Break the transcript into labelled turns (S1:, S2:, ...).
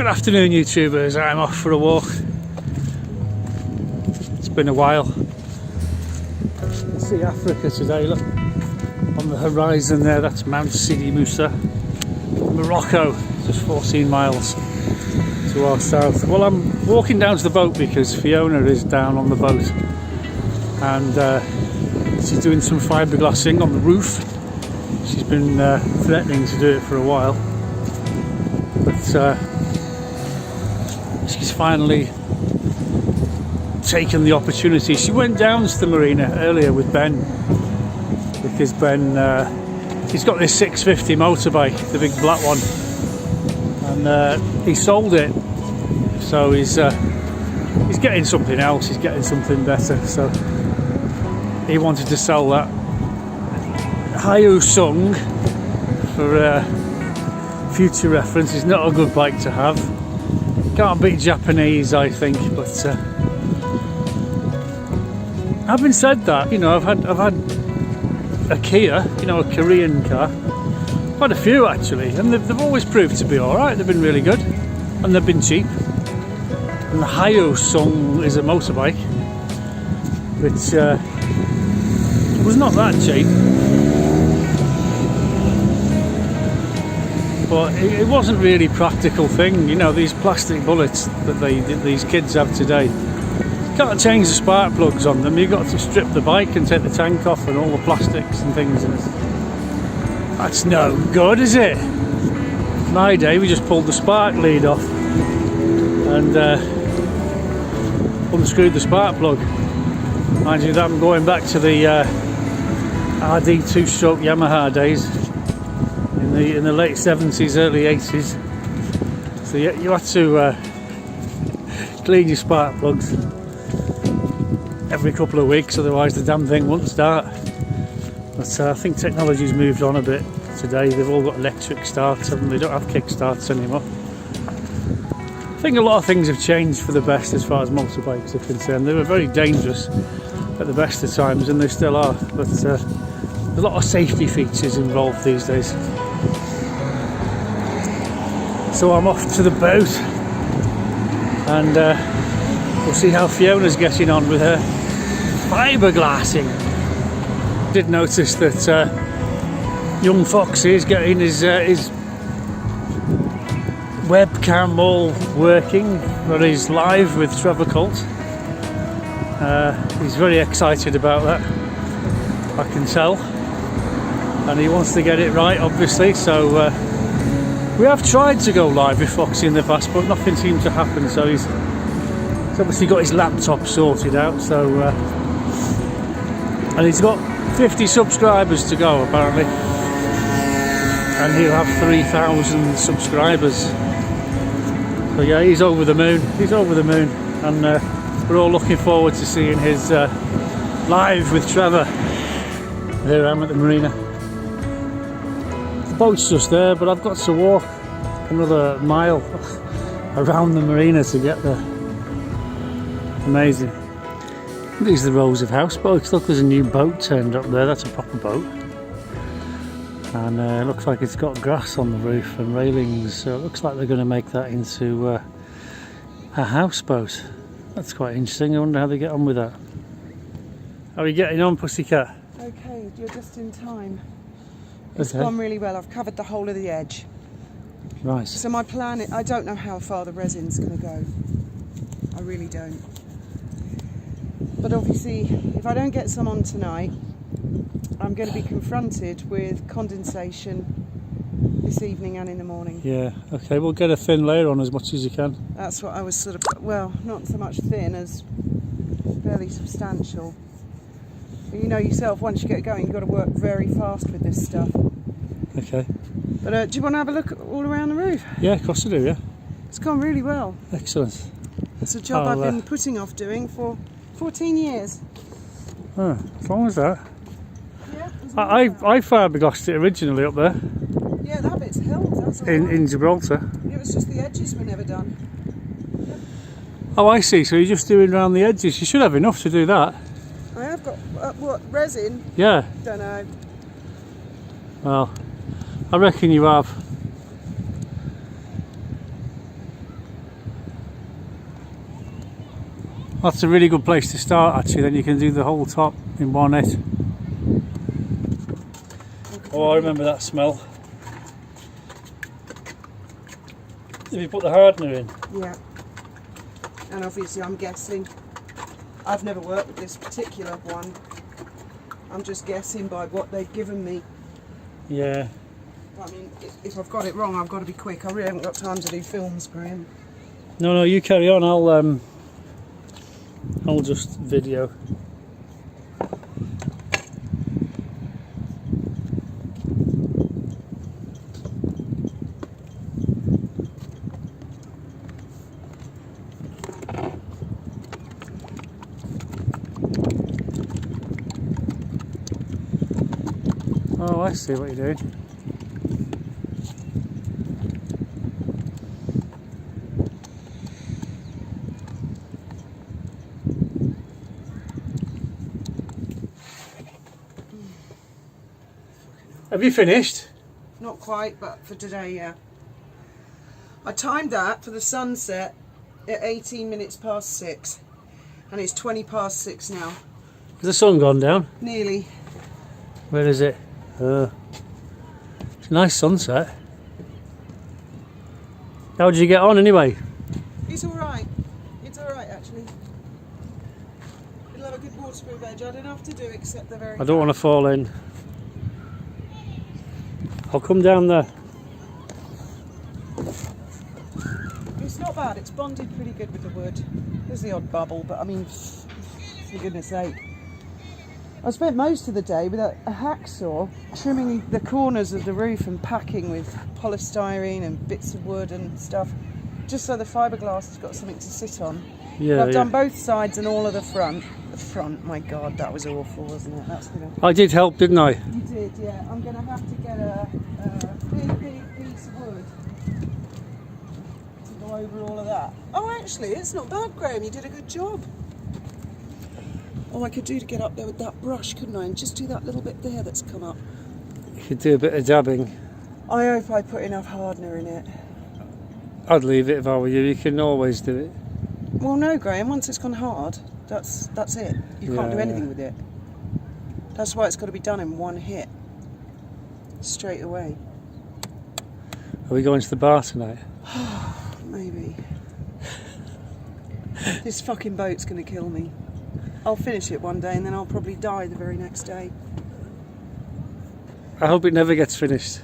S1: Good afternoon, YouTubers. I'm off for a walk. It's been a while. You can see Africa today, look. On the horizon there, that's Mount Sidi Moussa. Morocco, just 14 miles to our south. Well, I'm walking down to the boat because Fiona is down on the boat. And she's doing some fiberglassing on the roof. She's been threatening to do it for a while. But she's finally taken the opportunity. She went down to the marina earlier with Ben because Ben he's got this 650 motorbike, the big black one, and he sold it, so he's getting something else, he's getting something better, so he wanted to sell that Sung for future reference. It's not a good bike to have. Can't beat Japanese, I think, but having said that, you know, I've had a Kia, you know, a Korean car. I've had a few actually, and they've always proved to be alright. They've been really good, and they've been cheap. And the Sung is a motorbike, which was not that cheap. But it wasn't really a practical thing, you know, these plastic bullets that these kids have today. You can't change the spark plugs on them, you've got to strip the bike and take the tank off and all the plastics and things. And that's no good, is it? In my day, we just pulled the spark lead off and unscrewed the spark plug. Mind you, that I'm going back to the RD 2-stroke Yamaha days. In the late 70s, early 80s. So you had to clean your spark plugs every couple of weeks, otherwise the damn thing wouldn't start. But I think technology's moved on a bit today. They've all got electric starts and they don't have kick starts anymore. I think a lot of things have changed for the best as far as motorbikes are concerned. They were very dangerous at the best of times, and they still are, but there's a lot of safety features involved these days. So I'm off to the boat, and we'll see how Fiona's getting on with her fiberglassing. Did notice that young Foxy is getting his webcam all working when he's live with Trevor Colt. He's very excited about that, I can tell, and he wants to get it right, obviously. So we have tried to go live with Foxy in the past, but nothing seemed to happen. So he's obviously got his laptop sorted out. So and he's got 50 subscribers to go apparently, and he'll have 3,000 subscribers. So yeah, he's over the moon. He's over the moon, and we're all looking forward to seeing his live with Trevor. Here I am at the marina. The boat's just there, but I've got to walk another mile around the marina to get there. Amazing. These are the rows of houseboats. Look, there's a new boat turned up there. That's a proper boat. And it looks like it's got grass on the roof and railings, so it looks like they're going to make that into a houseboat. That's quite interesting. I wonder how they get on with that. How are you getting on, pussycat?
S2: Okay, you're just in time. It's gone really well. I've covered the whole of the edge.
S1: Right.
S2: So my plan is, I don't know how far the resin's going to go. I really don't. But obviously, if I don't get some on tonight, I'm going to be confronted with condensation this evening and in the morning.
S1: Yeah, okay, we'll get a thin layer on as much as you can.
S2: That's what I was sort of, well, not so much thin as fairly substantial. But you know yourself, once you get going, you've got to work very fast with this stuff.
S1: Okay.
S2: But do you want to have a look all around the roof?
S1: Yeah, of course I do, yeah. It's
S2: gone really well.
S1: Excellent.
S2: It's a job I've been putting off doing for 14 years.
S1: Oh, as long as that.
S2: Yeah.
S1: I fiberglassed it originally up there.
S2: Yeah, that bit's held. That's all
S1: in Gibraltar.
S2: It was just the edges were never done.
S1: Oh, I see. So you're just doing around the edges. You should have enough to do that.
S2: I have got what, resin?
S1: Yeah.
S2: Don't know.
S1: Well, I reckon you have. That's a really good place to start actually, then you can do the whole top in one hit. Oh, I remember that smell. If you put the hardener in?
S2: Yeah. And obviously I'm guessing, I've never worked with this particular one. I'm just guessing by what they've given me.
S1: Yeah.
S2: I mean, if I've got it wrong, I've got to be quick. I really haven't got time to do films, Graham.
S1: No, you carry on. I'll just video. Oh, I see what you're doing. Have you finished?
S2: Not quite, but for today, yeah. I timed that for the sunset at 18 minutes past 6, and it's 20 past 6 now.
S1: Has the sun gone down?
S2: Nearly.
S1: Where is it? It's a nice sunset. How did you get on anyway?
S2: It's alright. It's alright, actually. It'll have a good waterproof edge. I don't have to do except the very...
S1: I don't want to fall in. I'll come down there.
S2: It's not bad. It's bonded pretty good with the wood. There's the odd bubble, but I mean, for goodness sake. I spent most of the day with a hacksaw trimming the corners of the roof and packing with polystyrene and bits of wood and stuff, just so the fiberglass has got something to sit on.
S1: Yeah,
S2: I've done both sides and all of the front. The front, my God, that was awful, wasn't it? That's gonna...
S1: I did help, didn't I?
S2: You did, yeah. I'm going to have to get a big piece of wood to go over all of that. Oh, actually, it's not bad, Graham. You did a good job. Oh, I could do to get up there with that brush, couldn't I? And just do that little bit there that's come up.
S1: You could do a bit of dabbing.
S2: I hope I put enough hardener in it.
S1: I'd leave it if I were you. You can always do it.
S2: Well, no, Graham. Once it's gone hard, that's it. You can't do anything with it. That's why it's got to be done in one hit. Straight away.
S1: Are we going to the bar tonight?
S2: Maybe. This fucking boat's going to kill me. I'll finish it one day and then I'll probably die the very next day.
S1: I hope it never gets finished.